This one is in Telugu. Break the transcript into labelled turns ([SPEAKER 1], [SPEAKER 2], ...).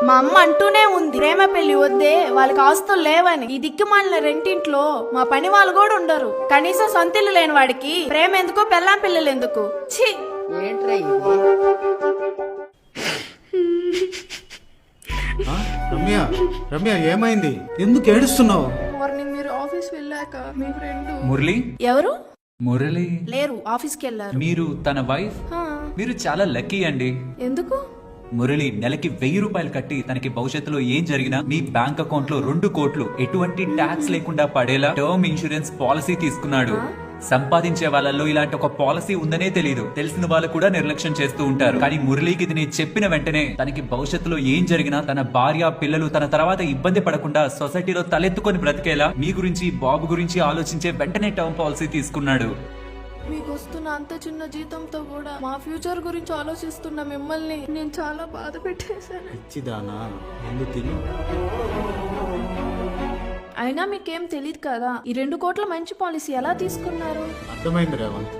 [SPEAKER 1] మా అమ్మ అంటూనే ఉంది ప్రేమ పెళ్లి వద్దే, వాళ్ళకి ఆస్తులు లేవని. ఈ దిక్కుమాలిన రెంటింట్లో మా పని వాళ్ళు కూడా ఉండరు. కనీసం సొంతిల్లు లేని వాడికి ప్రేమ ఎందుకు, పెళ్ళాం పిల్లలు ఎందుకు? ఛీ!
[SPEAKER 2] ఏంట్రా ఇది?
[SPEAKER 3] రమ్య, రమ్య ఏమైంది? ఎందుకు ఏడుస్తున్నావు?
[SPEAKER 1] మార్నింగ్ మీరు ఆఫీస్ వెళ్ళాక మీ ఫ్రెండ్
[SPEAKER 4] మురళి.
[SPEAKER 1] ఎవరు?
[SPEAKER 4] మురళి
[SPEAKER 1] లేరు, ఆఫీస్కి వెళ్ళారు.
[SPEAKER 4] మీరు తన వైఫ్. మీరు చాలా లక్కీ అండి.
[SPEAKER 1] ఎందుకు?
[SPEAKER 4] మురళి నెలకి 1000 రూపాయలు కట్టి తనకి భవిష్యత్తులో ఏం జరిగినా మీ బ్యాంక్ అకౌంట్ లో 2 కోట్లు ఎటువంటి ట్యాక్స్ లేకుండా పడేలా టర్మ్ ఇన్సూరెన్స్ పాలసీ తీసుకున్నాడు. సంపాదించే వాళ్ళల్లో ఇలాంటి ఒక పాలసీ ఉందనే తెలియదు. తెలిసిన వాళ్ళు కూడా నిర్లక్ష్యం చేస్తూ ఉంటారు. కానీ మురళికి ఇది నేను చెప్పిన వెంటనే తనకి భవిష్యత్తులో ఏం జరిగినా తన భార్య పిల్లలు తన తర్వాత ఇబ్బంది పడకుండా సొసైటీలో తలెత్తుకొని బ్రతికేలా మీ గురించి బాబు గురించి ఆలోచించే వెంటనే టర్మ్ పాలసీ తీసుకున్నాడు.
[SPEAKER 1] మీకు వస్తున్న అంత చిన్న జీతంతో కూడా మా ఫ్యూచర్ గురించి ఆలోచిస్తున్న మిమ్మల్ని నేను చాలా బాధ పెట్టేశాను.
[SPEAKER 3] ఇచ్చిదానా ముందు తిని.
[SPEAKER 1] అయినా మీకేం తెలియదు కదా, ఈ 2 కోట్ల మంచి పాలసీ ఎలా తీసుకున్నారు?
[SPEAKER 3] అర్థమైంది రేవంత్.